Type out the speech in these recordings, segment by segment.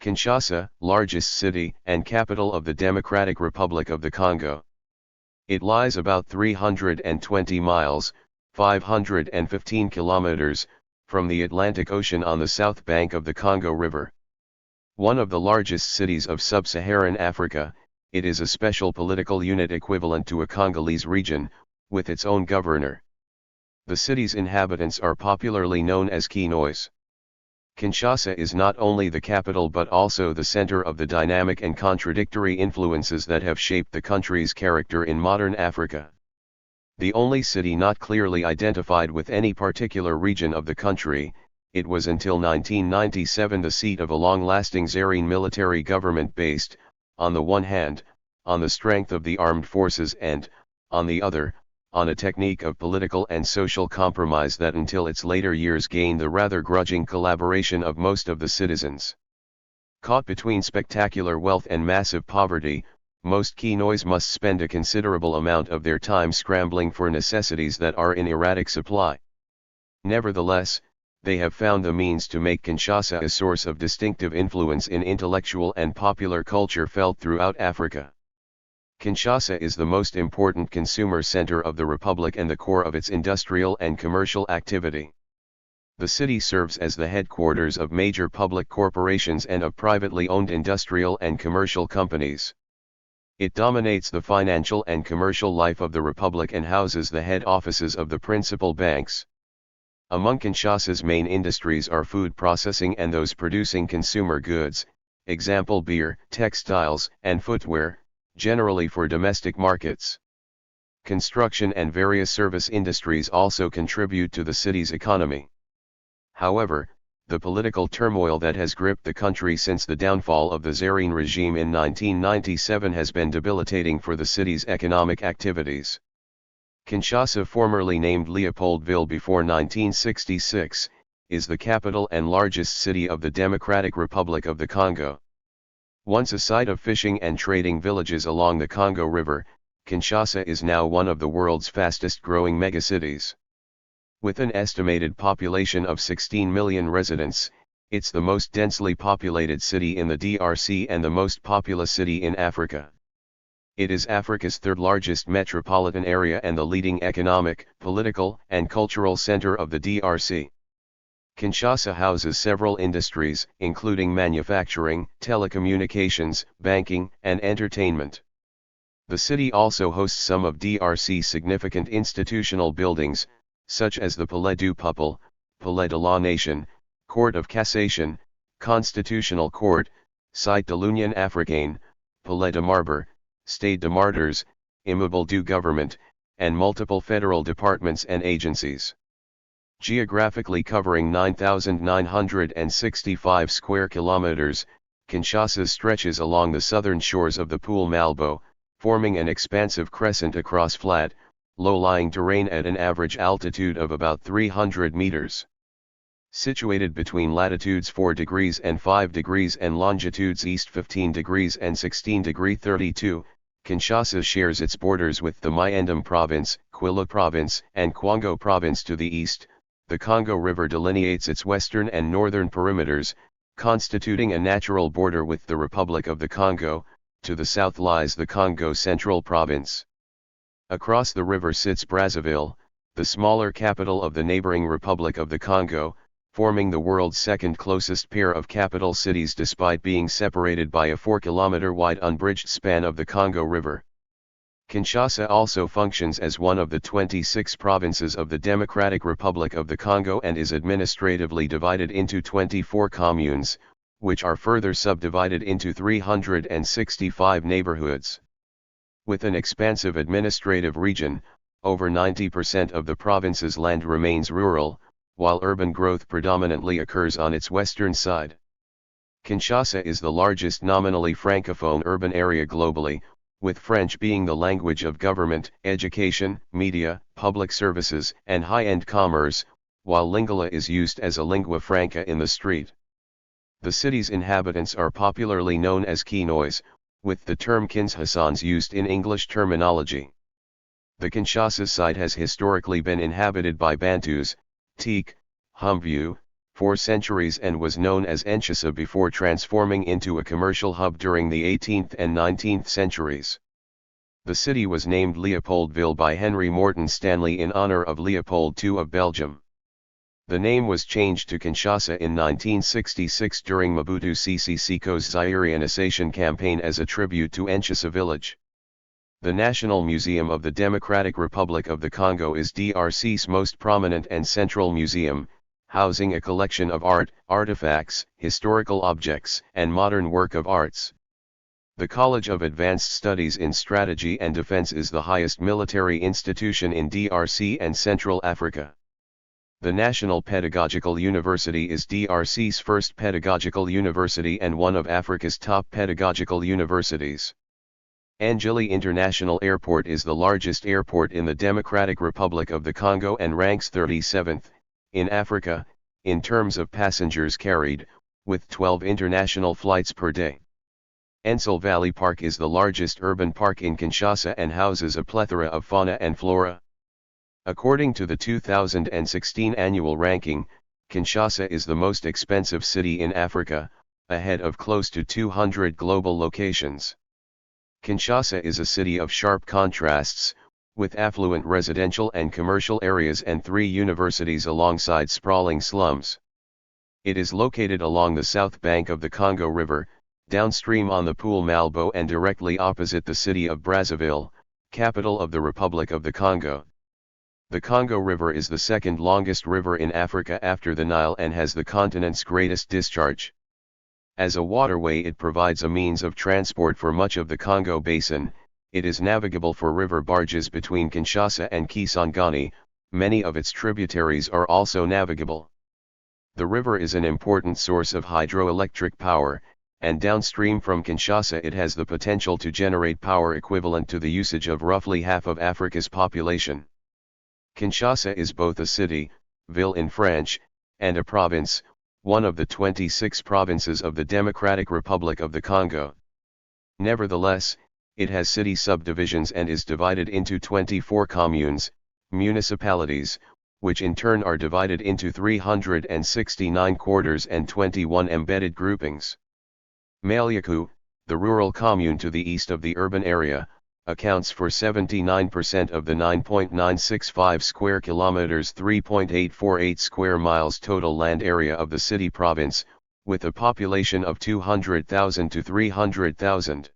Kinshasa, largest city and capital of the Democratic Republic of the Congo. It lies about 320 miles, 515 kilometers, from the Atlantic Ocean on the south bank of the Congo River. One of the largest cities of sub-Saharan Africa, it is a special political unit equivalent to a Congolese region, with its own governor. The city's inhabitants are popularly known as Kinois. Kinshasa is not only the capital but also the center of the dynamic and contradictory influences that have shaped the country's character in modern Africa. The only city not clearly identified with any particular region of the country, it was until 1997 the seat of a long-lasting Zairene military government based, on the one hand, on the strength of the armed forces and, on the other, on a technique of political and social compromise that until its later years gained the rather grudging collaboration of most of the citizens. Caught between spectacular wealth and massive poverty, most Kinois must spend a considerable amount of their time scrambling for necessities that are in erratic supply. Nevertheless, they have found the means to make Kinshasa a source of distinctive influence in intellectual and popular culture felt throughout Africa. Kinshasa is the most important consumer center of the republic and the core of its industrial and commercial activity. The city serves as the headquarters of major public corporations and of privately owned industrial and commercial companies. It dominates the financial and commercial life of the republic and houses the head offices of the principal banks. Among Kinshasa's main industries are food processing and those producing consumer goods, example beer, textiles, and footwear, generally for domestic markets. Construction and various service industries also contribute to the city's economy. However, the political turmoil that has gripped the country since the downfall of the Zairene regime in 1997 has been debilitating for the city's economic activities. Kinshasa, formerly named Leopoldville before 1966, is the capital and largest city of the Democratic Republic of the Congo. Once a site of fishing and trading villages along the Congo River, Kinshasa is now one of the world's fastest-growing megacities. With an estimated population of 16 million residents, it's the most densely populated city in the DRC and the most populous city in Africa. It is Africa's third-largest metropolitan area and the leading economic, political, and cultural center of the DRC. Kinshasa houses several industries, including manufacturing, telecommunications, banking, and entertainment. The city also hosts some of DRC's significant institutional buildings, such as the Palais du Peuple, Palais de la Nation, Court of Cassation, Constitutional Court, Cité de l'Union Africaine, Palais de Marbre, Stade de Martyrs, Immeuble du Gouvernement, and multiple federal departments and agencies. Geographically covering 9,965 square kilometers, Kinshasa stretches along the southern shores of the Pool Malbo, forming an expansive crescent across flat, low-lying terrain at an average altitude of about 300 meters. Situated between latitudes 4 degrees and 5 degrees and longitudes east 15 degrees and 16 degrees 32, Kinshasa shares its borders with the Myendam Province, Kwilu Province, and Kwango Province to the east. The Congo River delineates its western and northern perimeters, constituting a natural border with the Republic of the Congo. To the south lies the Congo Central Province. Across the river sits Brazzaville, the smaller capital of the neighboring Republic of the Congo, forming the world's second closest pair of capital cities despite being separated by a 4-kilometer-wide unbridged span of the Congo River. Kinshasa also functions as one of the 26 provinces of the Democratic Republic of the Congo and is administratively divided into 24 communes, which are further subdivided into 365 neighborhoods. With an expansive administrative region, over 90% of the province's land remains rural, while urban growth predominantly occurs on its western side. Kinshasa is the largest nominally francophone urban area globally, with French being the language of government, education, media, public services, and high-end commerce, while Lingala is used as a lingua franca in the street. The city's inhabitants are popularly known as Kinois, with the term Kinshasans used in English terminology. The Kinshasa site has historically been inhabited by Bantus, Teek, Humvu, for centuries and was known as Kinshasa before transforming into a commercial hub during the 18th and 19th centuries. The city was named Leopoldville by Henry Morton Stanley in honor of Leopold II of Belgium. The name was changed to Kinshasa in 1966 during Mobutu Sese Seko's Zairianization campaign as a tribute to Kinshasa village. The National Museum of the Democratic Republic of the Congo is DRC's most prominent and central museum, housing a collection of art, artifacts, historical objects, and modern work of arts. The College of Advanced Studies in Strategy and Defense is the highest military institution in DRC and Central Africa. The National Pedagogical University is DRC's first pedagogical university and one of Africa's top pedagogical universities. Njili International Airport is the largest airport in the Democratic Republic of the Congo and ranks 37th, in Africa, in terms of passengers carried, with 12 international flights per day. Ensel Valley Park is the largest urban park in Kinshasa and houses a plethora of fauna and flora. According to the 2016 annual ranking, Kinshasa is the most expensive city in Africa, ahead of close to 200 global locations. Kinshasa is a city of sharp contrasts, with affluent residential and commercial areas and 3 universities alongside sprawling slums. It is located along the south bank of the Congo River, downstream on the Pool Malbo and directly opposite the city of Brazzaville, capital of the Republic of the Congo. The Congo River is the second longest river in Africa after the Nile and has the continent's greatest discharge. As a waterway, it provides a means of transport for much of the Congo basin. It is navigable for river barges between Kinshasa and Kisangani. Many of its tributaries are also navigable. The river is an important source of hydroelectric power, and downstream from Kinshasa it has the potential to generate power equivalent to the usage of roughly half of Africa's population. Kinshasa is both a city, ville in French, and a province, one of the 26 provinces of the Democratic Republic of the Congo. Nevertheless, it has city subdivisions and is divided into 24 communes, municipalities, which in turn are divided into 369 quarters and 21 embedded groupings. Maliaku, the rural commune to the east of the urban area, accounts for 79% of the 9.965 square kilometers 3.848 square miles total land area of the city province, with a population of 200,000 to 300,000.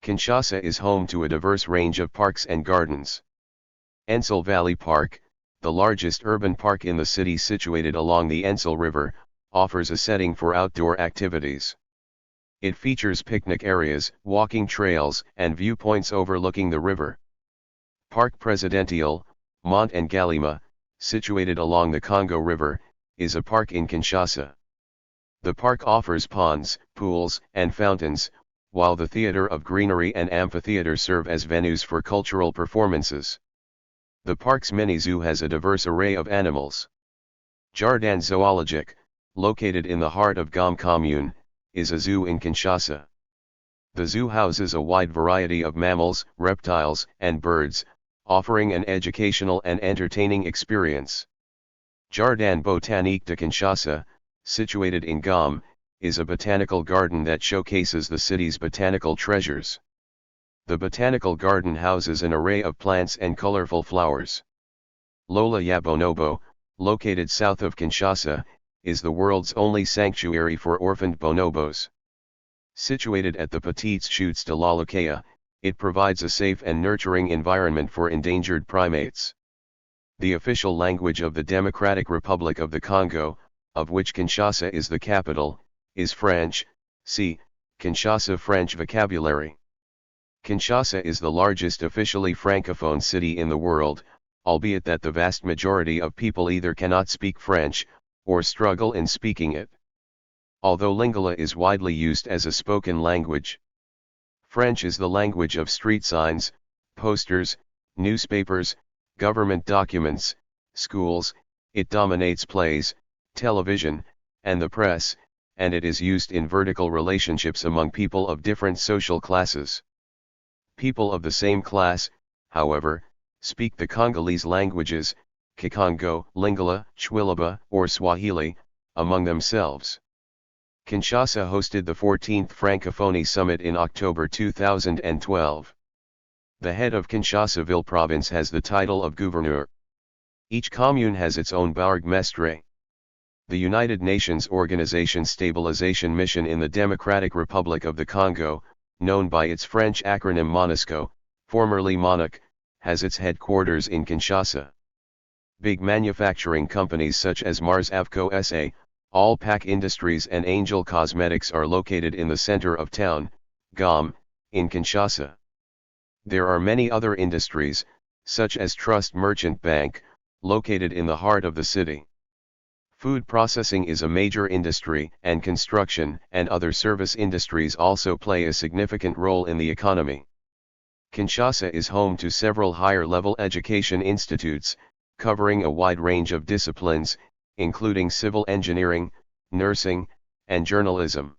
Kinshasa is home to a diverse range of parks and gardens. Ensel Valley Park, the largest urban park in the city situated along the Ensel River, offers a setting for outdoor activities. It features picnic areas, walking trails, and viewpoints overlooking the river. Parc Presidentiel, Mont and Galima, situated along the Congo River, is a park in Kinshasa. The park offers ponds, pools, and fountains, while the Theatre of Greenery and Amphitheatre serve as venues for cultural performances. The park's mini-zoo has a diverse array of animals. Jardin Zoologique, located in the heart of Gom Commune, is a zoo in Kinshasa. The zoo houses a wide variety of mammals, reptiles, and birds, offering an educational and entertaining experience. Jardin Botanique de Kinshasa, situated in Gom, is a botanical garden that showcases the city's botanical treasures. The botanical garden houses an array of plants and colorful flowers. Lola ya Bonobo, located south of Kinshasa, is the world's only sanctuary for orphaned bonobos. Situated at the Petites Chutes de la Lukea, it provides a safe and nurturing environment for endangered primates. The official language of the Democratic Republic of the Congo, of which Kinshasa is the capital, is French. See Kinshasa French vocabulary. Kinshasa is the largest officially francophone city in the world, albeit that the vast majority of people either cannot speak French, or struggle in speaking it. Although Lingala is widely used as a spoken language, French is the language of street signs, posters, newspapers, government documents, schools. It dominates plays, television, and the press, and it is used in vertical relationships among people of different social classes. People of the same class, however, speak the Congolese languages, Kikongo, Lingala, Chwilaba, or Swahili, among themselves. Kinshasa hosted the 14th Francophonie Summit in October 2012. The head of Kinshasa-Ville province has the title of gouverneur. Each commune has its own bourgmestre. The United Nations Organization Stabilization Mission in the Democratic Republic of the Congo, known by its French acronym MONUSCO, formerly MONUC, has its headquarters in Kinshasa. Big manufacturing companies such as Mars Avco SA, Allpack Industries and Angel Cosmetics are located in the center of town, Gom, in Kinshasa. There are many other industries, such as Trust Merchant Bank, located in the heart of the city. Food processing is a major industry, and construction and other service industries also play a significant role in the economy. Kinshasa is home to several higher-level education institutes, covering a wide range of disciplines, including civil engineering, nursing, and journalism.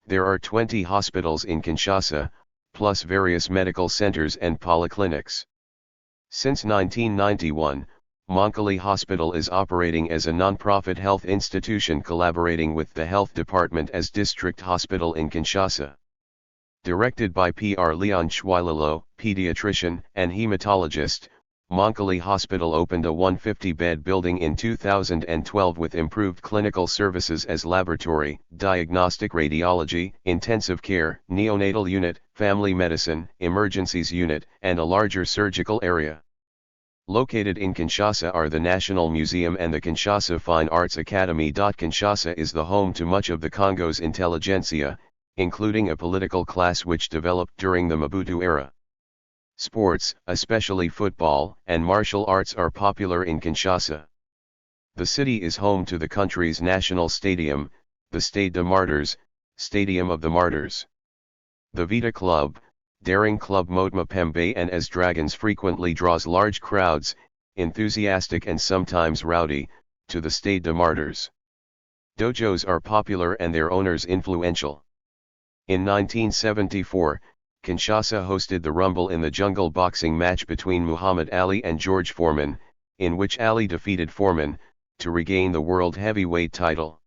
There are 20 hospitals in Kinshasa, plus various medical centers and polyclinics. Since 1991, Monkali Hospital is operating as a non-profit health institution collaborating with the health department as district hospital in Kinshasa. Directed by Pr. Leon Chwililo, pediatrician and hematologist, Monkali Hospital opened a 150-bed building in 2012 with improved clinical services as laboratory, diagnostic radiology, intensive care, neonatal unit, family medicine, emergencies unit, and a larger surgical area. Located in Kinshasa are the National Museum and the Kinshasa Fine Arts Academy. Kinshasa is the home to much of the Congo's intelligentsia, including a political class which developed during the Mobutu era. Sports, especially football and martial arts, are popular in Kinshasa. The city is home to the country's national stadium, the Stade de Martyrs, Stadium of the Martyrs. The Vita Club, daring club Motema Pembe and as Dragons frequently draws large crowds, enthusiastic and sometimes rowdy, to the Stade de Martyrs. Dojos are popular and their owners influential. In 1974, Kinshasa hosted the Rumble in the Jungle boxing match between Muhammad Ali and George Foreman, in which Ali defeated Foreman, to regain the world heavyweight title.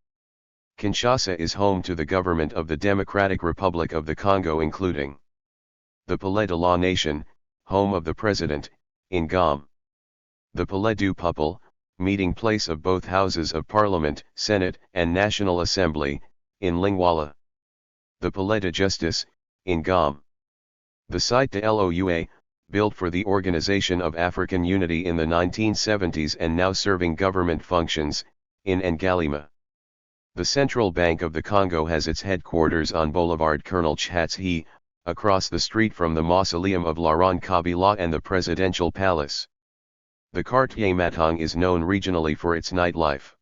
Kinshasa is home to the government of the Democratic Republic of the Congo, including the Palais de la Nation, home of the president, in Gom. The Palais du Peuple, meeting place of both houses of Parliament, Senate, and National Assembly, in Lingwala. The Palais de Justice, in Gom. The Cité de l'OUA, built for the Organization of African Unity in the 1970s and now serving government functions, in Ngalima. The Central Bank of the Congo has its headquarters on Boulevard Colonel Tshatsi, across the street from the Mausoleum of Laurent Kabila and the Presidential Palace. The Quartier Matong is known regionally for its nightlife.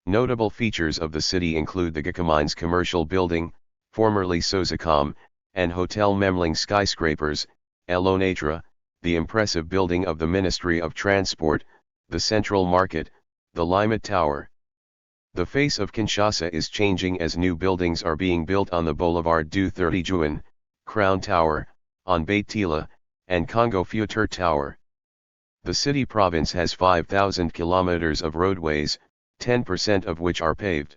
Notable features of the city include the Gacamines Commercial Building, formerly Sozicom, and Hotel Memling skyscrapers, Elonatra, the impressive building of the Ministry of Transport, the Central Market, the Lima Tower. The face of Kinshasa is changing as new buildings are being built on the Boulevard du 30 Juin, Crown Tower, on Baitila, and Congo Futur Tower. The city province has 5,000 kilometers of roadways, 10% of which are paved.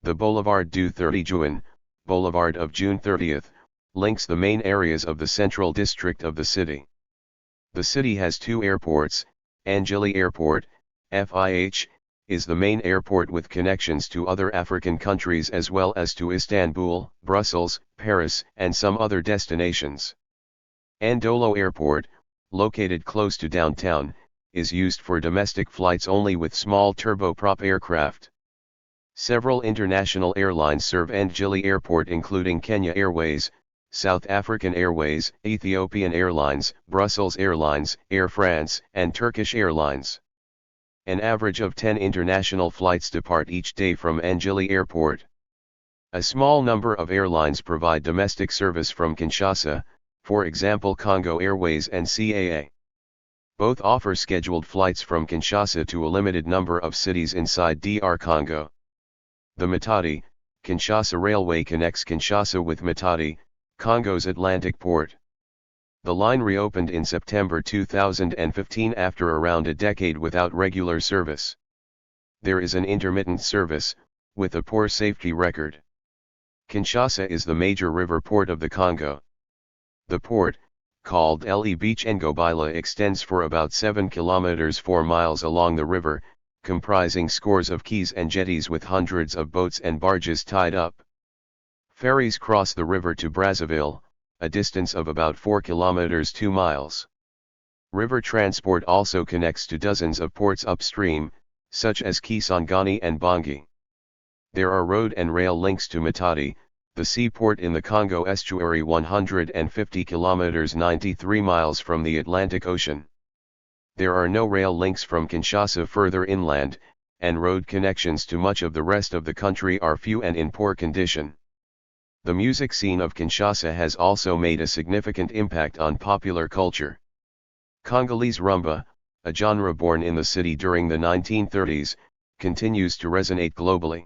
The Boulevard du 30 Juin, Boulevard of June 30th, links the main areas of the central district of the city. The city has two airports. Angeli Airport, FIH, is the main airport with connections to other African countries as well as to Istanbul, Brussels, Paris, and some other destinations. Ndolo Airport, located close to downtown, is used for domestic flights only with small turboprop aircraft. Several international airlines serve Ngili Airport including Kenya Airways, South African Airways, Ethiopian Airlines, Brussels Airlines, Air France, and Turkish Airlines. An average of 10 international flights depart each day from Ngili Airport. A small number of airlines provide domestic service from Kinshasa, for example Congo Airways and CAA. Both offer scheduled flights from Kinshasa to a limited number of cities inside DR Congo. The Matadi, Kinshasa Railway connects Kinshasa with Matadi, Congo's Atlantic port. The line reopened in September 2015 after around a decade without regular service. there is an intermittent service, with a poor safety record. Kinshasa is the major river port of the Congo. The port, called Le Beach Ngobila, extends for about 7 kilometers 4 miles along the river, comprising scores of quays and jetties with hundreds of boats and barges tied up. Ferries cross the river to Brazzaville, a distance of about 4 kilometers 2 miles. River transport also connects to dozens of ports upstream, such as Kisangani and Bangui. There are road and rail links to Matadi, the seaport in the Congo estuary 150 kilometers 93 miles from the Atlantic Ocean. There are no rail links from Kinshasa further inland, and road connections to much of the rest of the country are few and in poor condition. The music scene of Kinshasa has also made a significant impact on popular culture. Congolese rumba, a genre born in the city during the 1930s, continues to resonate globally.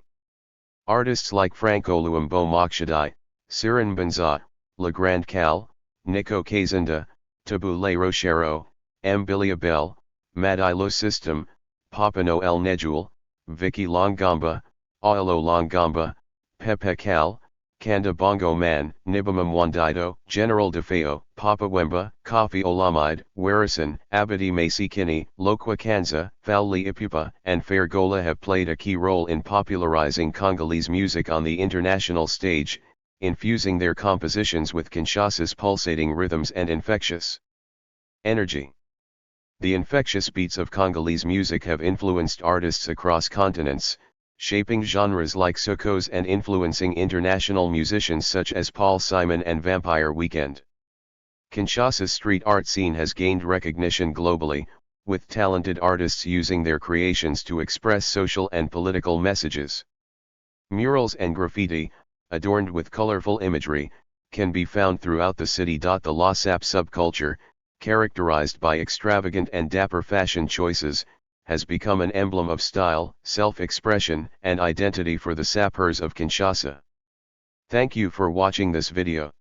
Artists like Franco Luambo Mokshadai, Siren Banza, Le Grand Cal, Nico Kazinda, Tabu Le Rochero, Mbilia Bell, Madilo System, Papa Noel Nejul, Vicky Longamba, Aolo Longamba, Pepe Cal, Kanda Bongo Man, Nibama Mwandido, General Defeo, Papa Wemba, Kofi Olamide, Werison, Abadi Masikini, Lokwa Kanza, Fauli Ipupa, and Fairgola have played a key role in popularizing Congolese music on the international stage, infusing their compositions with Kinshasa's pulsating rhythms and infectious energy. The infectious beats of Congolese music have influenced artists across continents, shaping genres like soukous and influencing international musicians such as Paul Simon and Vampire Weekend. Kinshasa's street art scene has gained recognition globally, with talented artists using their creations to express social and political messages. Murals and graffiti, adorned with colorful imagery, can be found throughout the city. The Losap subculture, characterized by extravagant and dapper fashion choices, has become an emblem of style, self-expression, and identity for the sappers of Kinshasa. Thank you for watching this video.